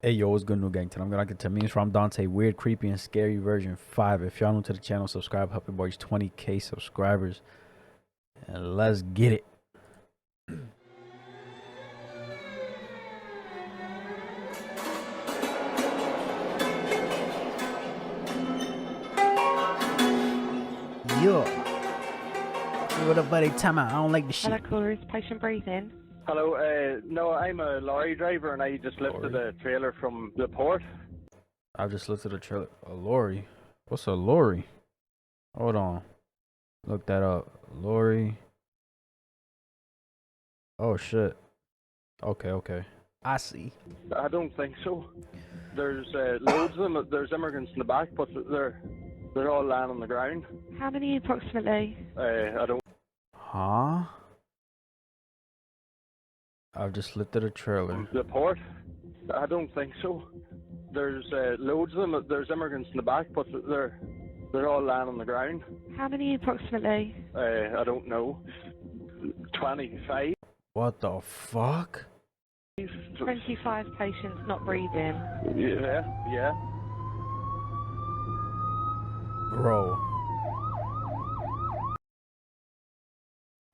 Hey yo, what's good, new gang? Today I'm gonna get to memes from Dante, weird, creepy, and scary version 5. If y'all new to the channel, subscribe. Help your boys 20k subscribers, and let's get it. Yo, what up, buddy? Time out. I don't like the shit. Hello, caller. Is patient breathing? Hello, no, I'm a lorry driver and I just lifted a trailer from the port. I've just lifted a trailer. A lorry? What's a lorry? Hold on. Look that up. Lorry. Oh, shit. Okay. I see. I don't think so. There's loads of them. There's immigrants in the back, but they're all lying on the ground. How many approximately? I don't. Huh? I've just lifted a trailer. The port? I don't think so. There's loads of them. There's immigrants in the back, but they're all lying on the ground. How many approximately? I don't know. 25. What the fuck? 25 patients not breathing. Yeah. Bro.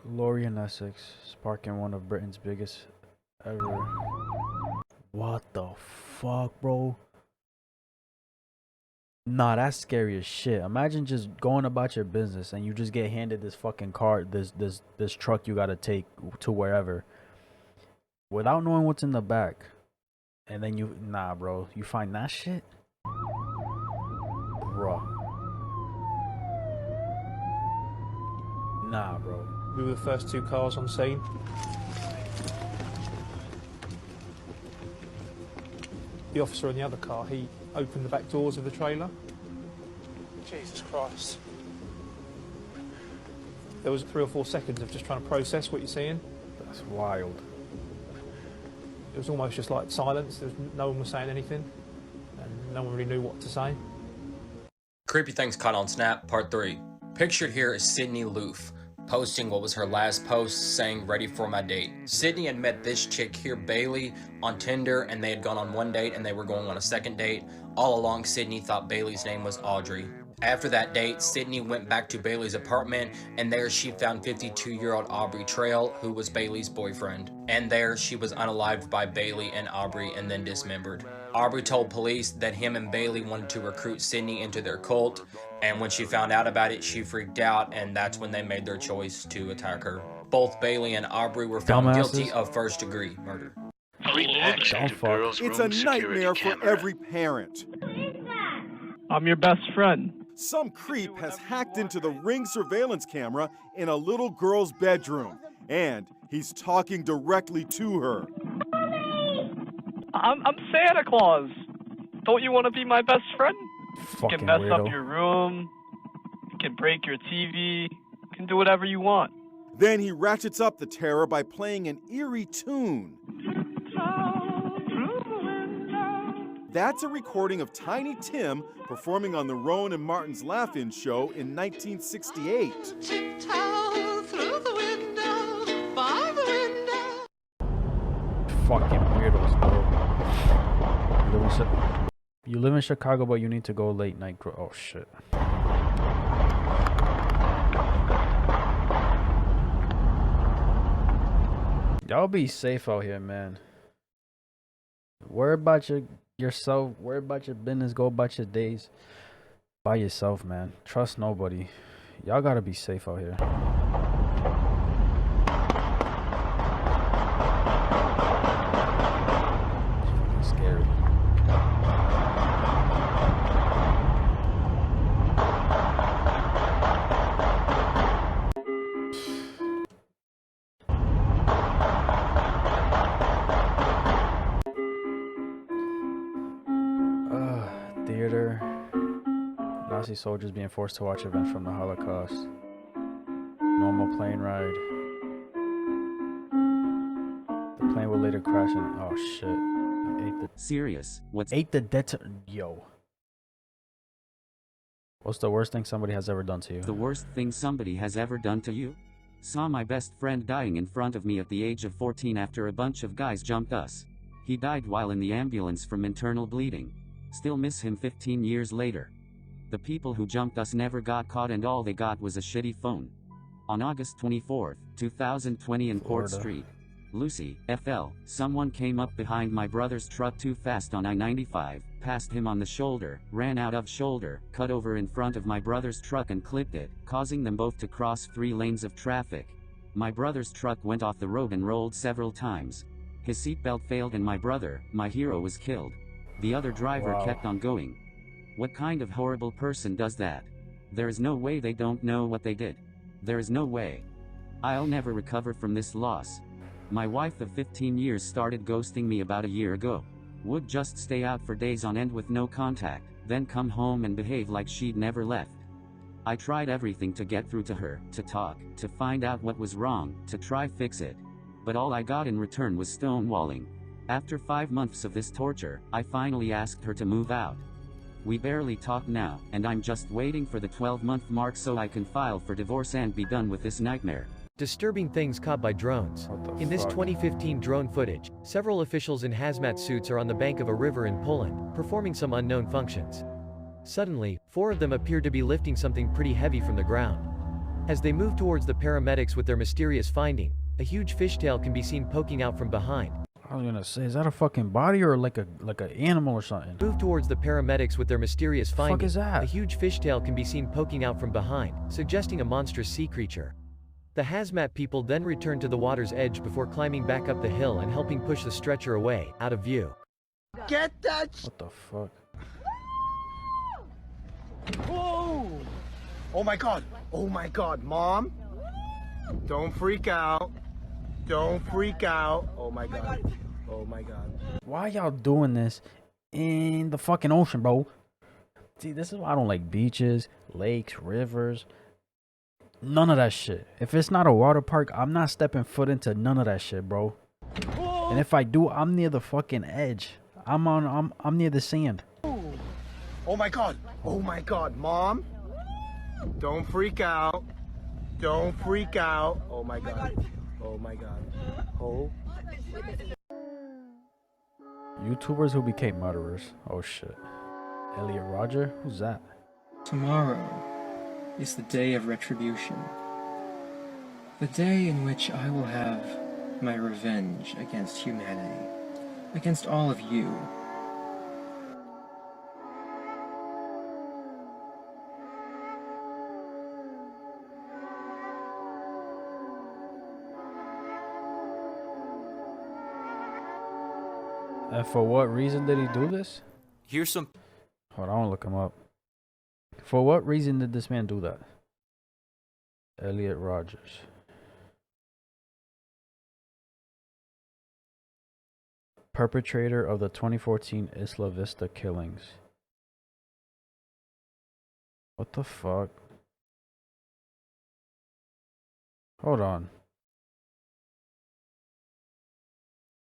Lorry in Essex, sparking one of Britain's biggest ever. What the fuck, bro? Nah, that's scary as shit. Imagine just going about your business and you just get handed this fucking car, this truck you gotta take to wherever, without knowing what's in the back, and then nah, bro, you find that shit, bro. Nah, bro. We were the first two cars on scene. The officer in the other car, he opened the back doors of the trailer. Jesus Christ. There was 3 or 4 seconds of just trying to process what you're seeing. That's wild. It was almost just like silence. No one was saying anything, and no one really knew what to say. Creepy things caught on Snap, part 3. Pictured here is Sydney Loof, posting what was her last post saying, "Ready for my date." Sydney had met this chick here, Bailey, on Tinder, and they had gone on one date and they were going on a second date. All along, Sydney thought Bailey's name was Audrey. After that date, Sydney went back to Bailey's apartment, and there she found 52-year-old Aubrey Trail, who was Bailey's boyfriend. And there she was unalived by Bailey and Aubrey and then dismembered. Aubrey told police that him and Bailey wanted to recruit Sydney into their cult, and when she found out about it, she freaked out, and that's when they made their choice to attack her. Both Bailey and Aubrey were found guilty of first-degree murder. It's a nightmare for every parent. I'm your best friend. Some creep has hacked into the Ring surveillance camera in a little girl's bedroom, and he's talking directly to her. I'm Santa Claus. Don't you want to be my best friend? Fucking You can mess weirdo. up your room. You can break your TV. You can do whatever you want. Then he ratchets up the terror by playing an eerie tune. That's a recording of Tiny Tim performing on the Rowan and Martin's Laugh-In show in 1968. Fucking weirdos, bro. You live in Chicago, but you need to go late night. Oh shit. Y'all be safe out here, man. Worry about yourself. Worry about your business. Go about your days by yourself, man. Trust nobody. Y'all gotta be safe out here. It's fucking scary. Theater. Nazi soldiers being forced to watch events from the Holocaust. Normal plane ride. The plane will later crash and oh shit. Serious? Ate the dead yo. What's the worst thing somebody has ever done to you? The worst thing somebody has ever done to you? Saw my best friend dying in front of me at the age of 14 after a bunch of guys jumped us. He died while in the ambulance from internal bleeding. Still miss him 15 years later. The people who jumped us never got caught and all they got was a shitty phone. On August 24, 2020 in Port Street, Lucy, FL, someone came up behind my brother's truck too fast on I-95, passed him on the shoulder, ran out of shoulder, cut over in front of my brother's truck and clipped it, causing them both to cross 3 lanes of traffic. My brother's truck went off the road and rolled several times. His seatbelt failed and my brother, my hero, was killed. The other driver kept on going. What kind of horrible person does that? There is no way they don't know what they did. There is no way. I'll never recover from this loss. My wife of 15 years started ghosting me about a year ago. Would just stay out for days on end with no contact, then come home and behave like she'd never left. I tried everything to get through to her, to talk, to find out what was wrong, to try fix it. But all I got in return was stonewalling. After 5 months of this torture, I finally asked her to move out. We barely talk now, and I'm just waiting for the 12-month mark so I can file for divorce and be done with this nightmare. Disturbing things caught by drones. In this 2015 drone footage, several officials in hazmat suits are on the bank of a river in Poland, performing some unknown functions. Suddenly, 4 of them appear to be lifting something pretty heavy from the ground. As they move towards the paramedics with their mysterious finding, a huge fishtail can be seen poking out from behind. I was gonna say, is that a fucking body or like an animal or something? Move towards the paramedics with their mysterious finding. Fuck is that? A huge fishtail can be seen poking out from behind, suggesting a monstrous sea creature. The hazmat people then return to the water's edge before climbing back up the hill and helping push the stretcher away, out of view. Get that! What the fuck? Whoa! Oh my god! Oh my god, Mom! Don't freak out. Don't freak out. Oh my god. Oh my god. Why y'all doing this in the fucking ocean, bro? See, this is why I don't like beaches, lakes, rivers. None of that shit. If it's not a water park, I'm not stepping foot into none of that shit, bro. And if I do, I'm near the fucking edge. I'm near the sand. Oh my god. Oh my god, Mom! Don't freak out. Don't freak out. Oh my god. Oh my god. Oh. YouTubers who became murderers. Oh shit. Elliot Roger? Who's that? Tomorrow is the day of retribution. The day in which I will have my revenge against humanity. Against all of you. And for what reason did he do this? Here's some. Hold on, I want to look him up. For what reason did this man do that? Elliot Rogers. Perpetrator of the 2014 Isla Vista killings. What the fuck? Hold on.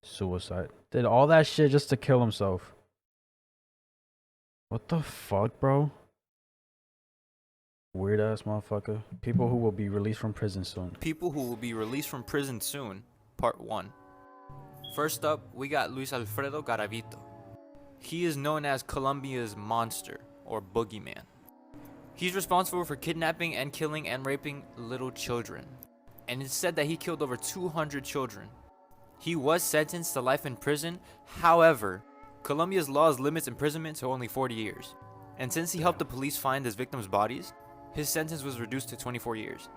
Suicide. Did all that shit just to kill himself. What the fuck, bro? Weird ass motherfucker. People who will be released from prison soon. People who will be released from prison soon, part 1. First up, we got Luis Alfredo Garavito. He is known as Colombia's monster, or boogeyman. He's responsible for kidnapping and killing and raping little children. And it's said that he killed over 200 children. He was sentenced to life in prison. However, Colombia's laws limits imprisonment to only 40 years. And since he helped the police find his victims' bodies, his sentence was reduced to 24 years.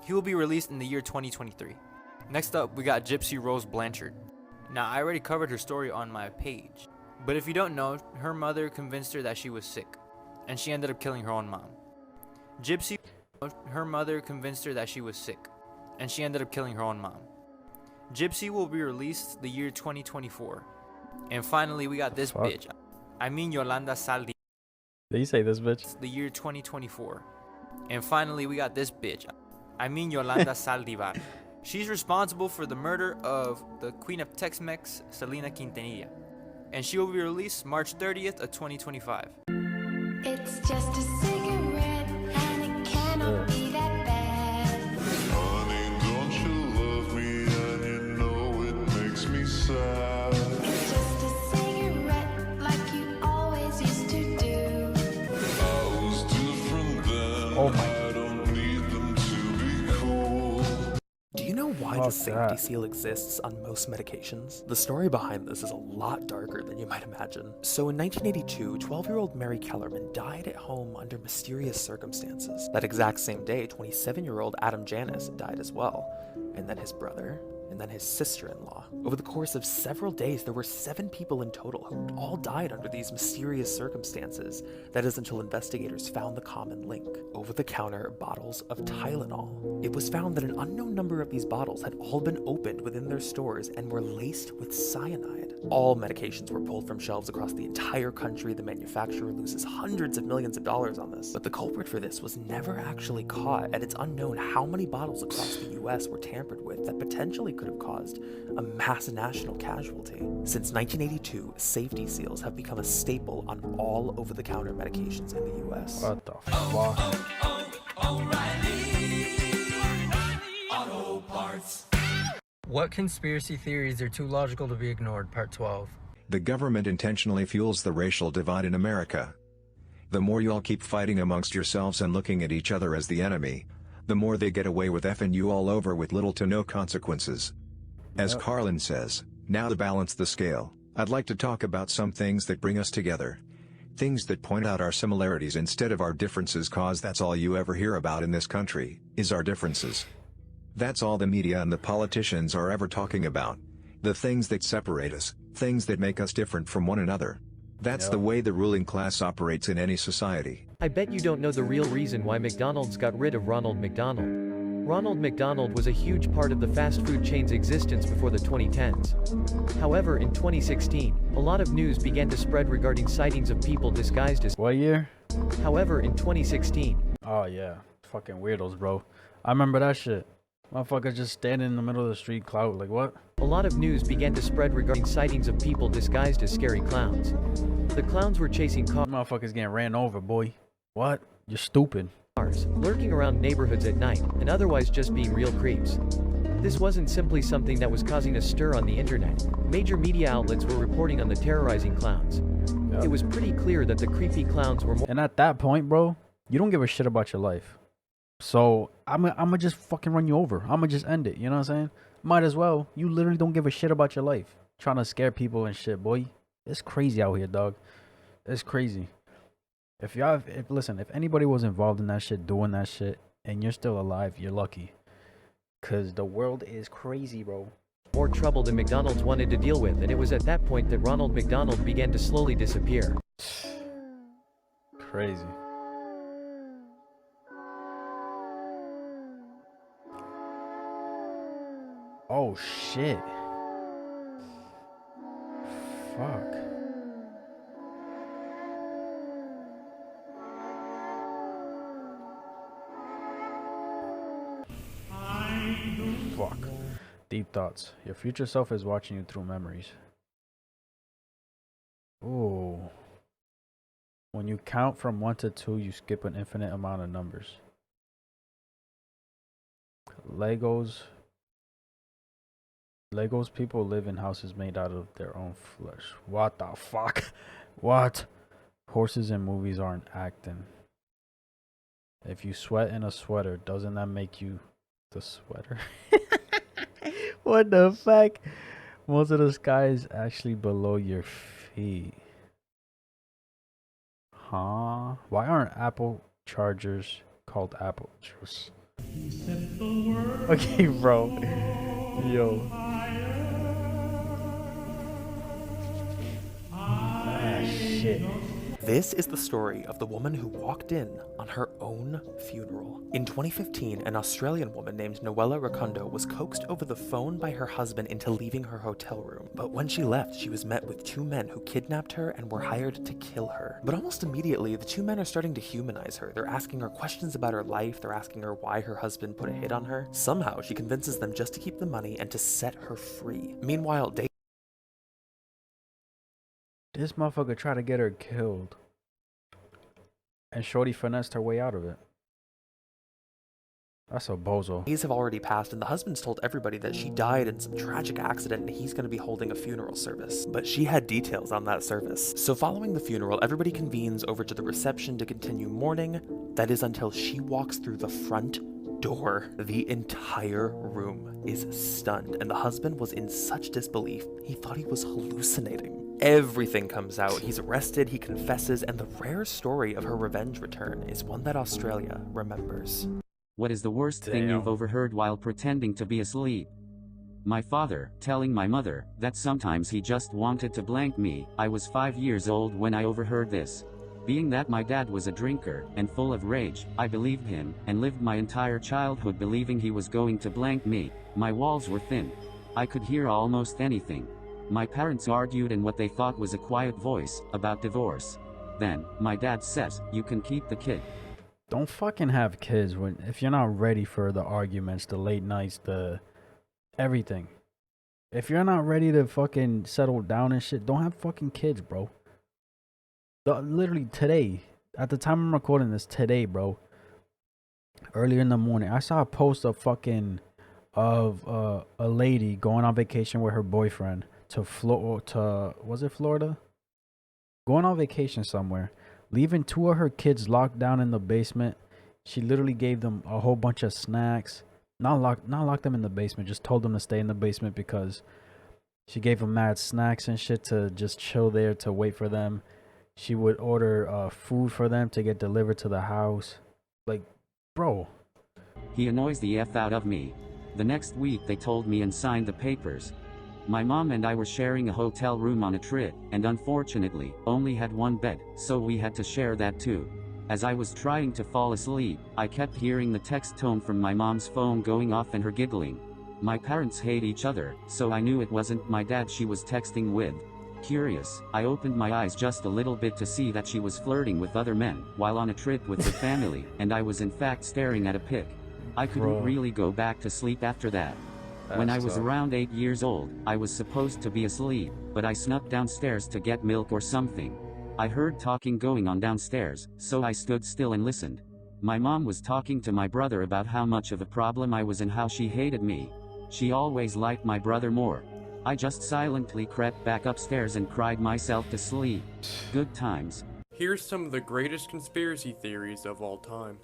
He will be released in the year 2023. Next up, we got Gypsy Rose Blanchard. Now, I already covered her story on my page. But if you don't know, her mother convinced her that she was sick. And she ended up killing her own mom. Her mother convinced her that she was sick. And she ended up killing her own mom. Gypsy will be released the year 2024. And finally, we got this bitch. I mean Yolanda Saldivar. Did you say this bitch? The year 2024. And finally, we got this bitch. I mean Yolanda Saldivar. She's responsible for the murder of the Queen of Tex-Mex, Selena Quintanilla. And she will be released March 30th of 2025. It's just a cigarette and it cannot be that bad. Honey, don't you love me and you know it makes me sad. the Fuck safety that. seal exists on most medications? The story behind this is a lot darker than you might imagine. So in 1982, 12-year-old Mary Kellerman died at home under mysterious circumstances. That exact same day, 27-year-old Adam Janis died as well, and then his brother, and then his sister-in-law. Over the course of several days, there were 7 people in total who all died under these mysterious circumstances. That is until investigators found the common link: over-the-counter bottles of Tylenol. It was found that an unknown number of these bottles had all been opened within their stores and were laced with cyanide. All medications were pulled from shelves across the entire country. The manufacturer loses hundreds of millions of dollars on this. But the culprit for this was never actually caught, and it's unknown how many bottles across the US were tampered with that potentially could have caused a mass national casualty. Since 1982, safety seals have become a staple on all over-the-counter medications in the US. What the fuck? What conspiracy theories are too logical to be ignored? Part 12. The government intentionally fuels the racial divide in America. The more you all keep fighting amongst yourselves and looking at each other as the enemy, the more they get away with effing you all over with little to no consequences. As Carlin says, now to balance the scale, I'd like to talk about some things that bring us together. Things that point out our similarities instead of our differences, cause that's all you ever hear about in this country, is our differences. That's all the media and the politicians are ever talking about. The things that separate us, things that make us different from one another. That's the way the ruling class operates in any society. I bet you don't know the real reason why McDonald's got rid of Ronald McDonald. Ronald McDonald was a huge part of the fast food chain's existence before the 2010s. However, in 2016, a lot of news began to spread regarding sightings of people disguised as— What year? However, in 2016. Oh yeah, fucking weirdos, bro. I remember that shit. Motherfuckers just standing in the middle of the street, clout, like what? A lot of news began to spread regarding sightings of people disguised as scary clowns. The clowns were chasing cars. Motherfuckers getting ran over, boy. What? You're stupid. Lurking around neighborhoods at night, and otherwise just being real creeps. This wasn't simply something that was causing a stir on the internet. Major media outlets were reporting on the terrorizing clowns. It was pretty clear that the creepy clowns were more— And at that point, bro, you don't give a shit about your life. So I'ma just fucking run you over. I'ma just end it. You know what I'm saying? Might as well. You literally don't give a shit about your life. Trying to scare people and shit, boy. It's crazy out here, dog. It's crazy. Listen, if anybody was involved in that shit, doing that shit, and you're still alive, you're lucky. Cause the world is crazy, bro. More trouble than McDonald's wanted to deal with, and it was at that point that Ronald McDonald began to slowly disappear. Crazy. Oh shit. Fuck. Fuck. Deep thoughts. Your future self is watching you through memories. Ooh. When you count from 1 to 2, you skip an infinite amount of numbers. Legos people live in houses made out of their own flesh. What the fuck? What? Horses in movies aren't acting. If you sweat in a sweater, doesn't that make you the sweater? What the fuck? Most of the sky is actually below your feet. Huh? Why aren't Apple chargers called apple juice? Okay, bro. Yo. Ah, shit. This is the story of the woman who walked in on her own funeral. In 2015, an Australian woman named Noella Rakundo was coaxed over the phone by her husband into leaving her hotel room. But when she left, she was met with 2 men who kidnapped her and were hired to kill her. But almost immediately, the 2 men are starting to humanize her. They're asking her questions about her life. They're asking her why her husband put a hit on her. Somehow, she convinces them just to keep the money and to set her free. Meanwhile, This motherfucker tried to get her killed. And Shorty finessed her way out of it. That's a bozo. Days have already passed and the husband's told everybody that she died in some tragic accident and he's going to be holding a funeral service. But she had details on that service. So following the funeral, everybody convenes over to the reception to continue mourning. That is until she walks through the front door. The entire room is stunned, and the husband was in such disbelief, he thought he was hallucinating. Everything comes out. He's arrested, he confesses, and the rare story of her revenge return is one that Australia remembers. What is the worst thing you've overheard while pretending to be asleep? My father telling my mother that sometimes he just wanted to blank me. I was 5 years old when I overheard this. Being that my dad was a drinker and full of rage, I believed him and lived my entire childhood believing he was going to blank me. My walls were thin. I could hear almost anything. My parents argued in what they thought was a quiet voice about divorce. Then, my dad says, "You can keep the kid." Don't fucking have kids if you're not ready for the arguments, the late nights, the everything. If you're not ready to fucking settle down and shit, don't have fucking kids, bro. Literally today, at the time I'm recording this, today, bro, earlier in the morning, I saw a post of a lady going on vacation with her boyfriend to was it Florida? Going on vacation somewhere, leaving 2 of her kids locked down in the basement. She literally gave them a whole bunch of snacks. Not lock them in the basement, just told them to stay in the basement because she gave them mad snacks and shit to just chill there to wait for them. She would order food for them to get delivered to the house. Like, bro. He annoys the F out of me. The next week they told me and signed the papers. My mom and I were sharing a hotel room on a trip, and unfortunately, only had one bed, so we had to share that too. As I was trying to fall asleep, I kept hearing the text tone from my mom's phone going off and her giggling. My parents hate each other, so I knew it wasn't my dad she was texting with. Curious, I opened my eyes just a little bit to see that she was flirting with other men while on a trip with her family, and I was in fact staring at a pic. I couldn't really go back to sleep after that. When I was around 8 years old, I was supposed to be asleep, but I snuck downstairs to get milk or something. I heard talking going on downstairs, so I stood still and listened. My mom was talking to my brother about how much of a problem I was and how she hated me. She always liked my brother more. I just silently crept back upstairs and cried myself to sleep. Good times. Here's some of the greatest conspiracy theories of all time.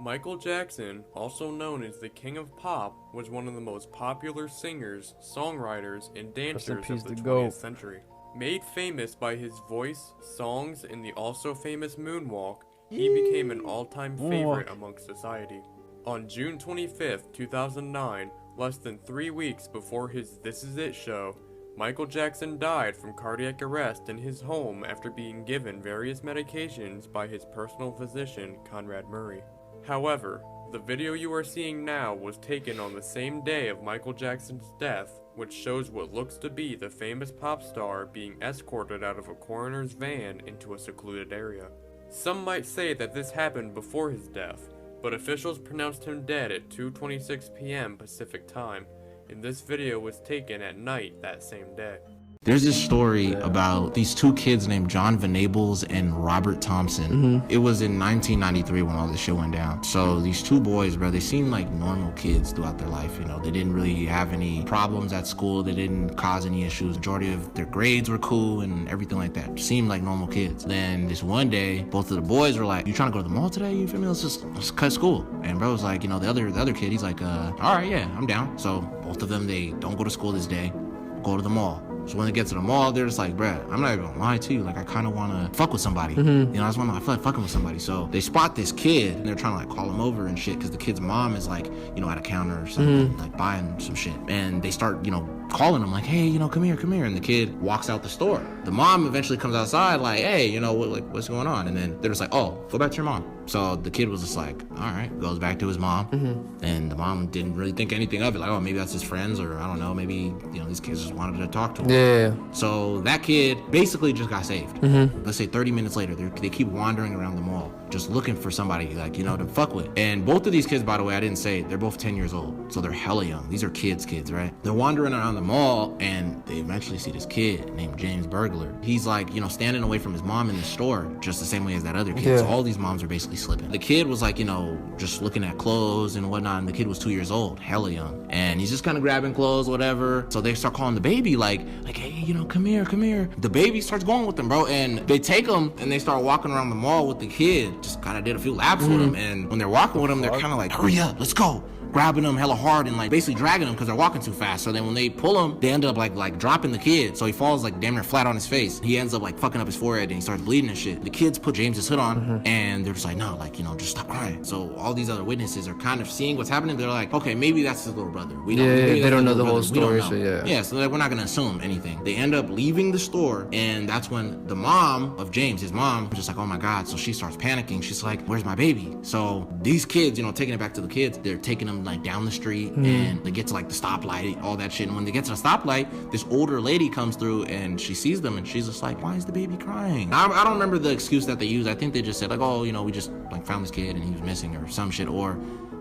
Michael Jackson, also known as the King of Pop, was one of the most popular singers, songwriters, and dancers of the 20th century. Made famous by his voice, songs, and the also famous moonwalk, he became an all-time favorite amongst society. On June 25th, 2009, less than 3 weeks before his This Is It show, Michael Jackson died from cardiac arrest in his home after being given various medications by his personal physician, Conrad Murray. However, the video you are seeing now was taken on the same day of Michael Jackson's death, which shows what looks to be the famous pop star being escorted out of a coroner's van into a secluded area. Some might say that this happened before his death, but officials pronounced him dead at 2:26 p.m. Pacific time, and this video was taken at night that same day. There's this story about these 2 kids named John Venables and Robert Thompson. It was in 1993 when all this shit went down. So these 2 boys, bro, they seemed like normal kids throughout their life, you know. They didn't really have any problems at school. They didn't cause any issues. Majority of their grades were cool and everything like that. Seemed like normal kids. Then this one day, both of the boys were like, "You trying to go to the mall today? You feel me? Let's cut school." And bro was like, you know, the other kid, he's like, all right, yeah, I'm down. So both of them, they don't go to school this day, go to the mall. So when they get to the mall, they're just like, bruh, I'm not even gonna lie to you. Like, I kind of want to fuck with somebody. You know, I feel like fucking with somebody. So they spot this kid and they're trying to like call him over and shit because the kid's mom is like, you know, at a counter or something, like buying some shit. And they start, you know, calling him like, "Hey, you know, come here. And the kid walks out the store. The mom eventually comes outside like, "Hey, you know, what's going on?" And then they're just like, "Oh, go back to your mom." So the kid was just like, all right, goes back to his mom. And the mom didn't really think anything of it. Like, oh, maybe that's his friends, or I don't know, maybe, you know, these kids just wanted to talk to him. Yeah. So that kid basically just got saved. Let's say 30 minutes later, they keep wandering around the mall, just looking for somebody, like, you know, to fuck with. And both of these kids, by the way, I didn't say, they're both 10 years old. So they're hella young. These are kids, right? They're wandering around the mall, and they eventually see this kid named James Burglar. He's like, you know, standing away from his mom in the store, just the same way as that other kid. So all these moms are basically slipping. The kid was like, you know, just looking at clothes and whatnot, and the kid was 2 years old, hella young. And he's just kind of grabbing clothes, whatever. So they start calling the baby like, hey, you know, come here, come here. The baby starts going with them, bro. And they take him and they start walking around the mall with the kid. Just kind of did a few laps with him. And when they're walking with him, they're kind of like, hurry up, let's go. Grabbing him hella hard and like basically dragging him because they're walking too fast. So then when they pull him, they end up like dropping the kid. So he falls like damn near flat on his face. He ends up like fucking up his forehead and he starts bleeding and shit. The kids put James's hood on and they're just like, no, like, you know, just stop crying. So all these other witnesses are kind of seeing what's happening. They're like, okay, maybe that's his little brother. We don't, they don't know the whole brother. story, so yeah. Yeah, so like, we're not gonna assume anything. They end up leaving the store, and that's when the mom of James, his mom, just like, oh my God. So she starts panicking. She's like, where's my baby? So these kids, you know, taking it back to the kids, they're taking them like down the street and they get to like the stoplight, all that shit. And when they get to the stoplight, this older lady comes through and she sees them and she's just like, why is the baby crying? I don't remember the excuse that they used. I think they just said like, oh, you know, we just like found this kid and he was missing or some shit or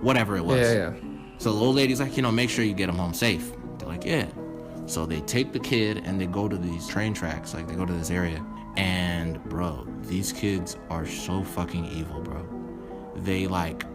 whatever it was. Yeah. So the old lady's like, you know, make sure you get him home safe. They're like, yeah. So they take the kid and they go to these train tracks, like they go to this area. And bro, these kids are so fucking evil, bro. They like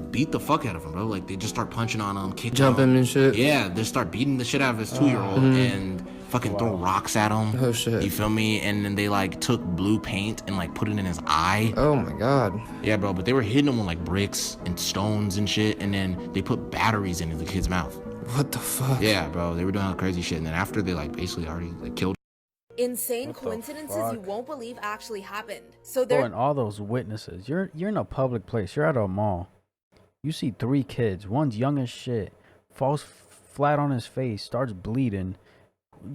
beat the fuck out of him, bro. Like they just start punching on him, kicking Jump him and shit. Yeah, they start beating the shit out of his 2-year-old and fucking throw rocks at him. Oh shit. You feel me? And then they like took blue paint and like put it in his eye. Oh my God. Yeah, bro, but they were hitting him with like bricks and stones and shit, and then they put batteries into the kid's mouth. What the fuck? Yeah, bro, they were doing all crazy shit, and then after they like basically already like killed. Insane coincidences you won't believe actually happened. So Bro, there. and all those witnesses. You're in a public place. You're at a mall. You see 3 kids. One's young as shit. Falls flat on his face. Starts bleeding.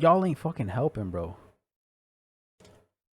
Y'all ain't fucking helping, bro.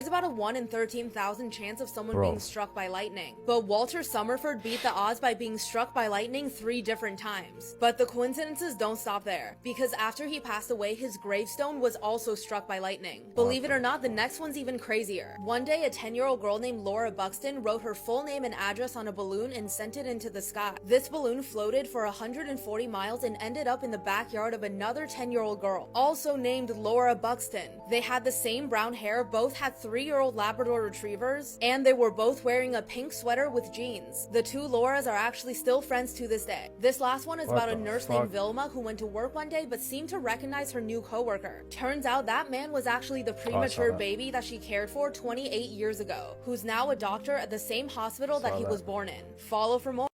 There's about a 1 in 13,000 chance of someone Bro. being struck by lightning. But Walter Summerford beat the odds by being struck by lightning 3 different times. But the coincidences don't stop there, because after he passed away, his gravestone was also struck by lightning. Believe it or not, the next one's even crazier. One day, a 10-year-old girl named Laura Buxton wrote her full name and address on a balloon and sent it into the sky. This balloon floated for 140 miles and ended up in the backyard of another 10-year-old girl, also named Laura Buxton. They had the same brown hair, both had 3-year-old Labrador retrievers, and they were both wearing a pink sweater with jeans. The 2 Lauras are actually still friends to this day. This last one is about a nurse named Vilma who went to work one day but seemed to recognize her new coworker. Turns out that man was actually the premature baby that she cared for 28 years ago, who's now a doctor at the same hospital that he was born in. Follow for more.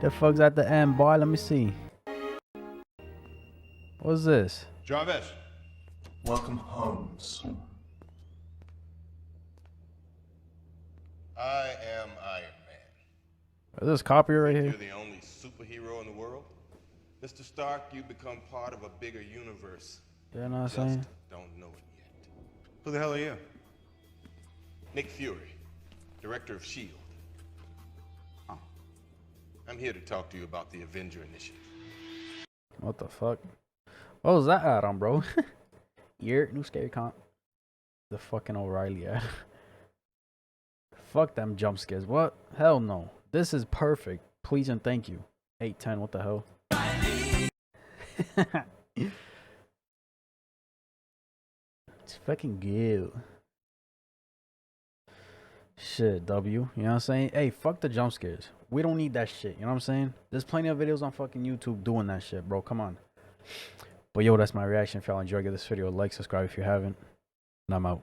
The fuck's at the end, boy? Let me see. What's this? Jarvis, welcome home, son. I am Iron Man. Is this copyright You're here? the only superhero in the world. Mr. Stark, you become part of a bigger universe. You know what I'm saying? Don't know it yet. Who the hell are you? Nick Fury, director of S.H.I.E.L.D. I'm here to talk to you about the Avenger Initiative. What the fuck? What was that ad on, bro? New scary comp. The fucking O'Reilly ad. Fuck them jump scares. What? Hell no. This is perfect. Please and thank you. 810, what the hell? It's fucking good. Shit, W. You know what I'm saying? Hey, fuck the jump scares. We don't need that shit. You know what I'm saying? There's plenty of videos on fucking YouTube doing that shit, bro. Come on. But yo, that's my reaction. If y'all enjoyed, give this video a like, subscribe if you haven't. And I'm out.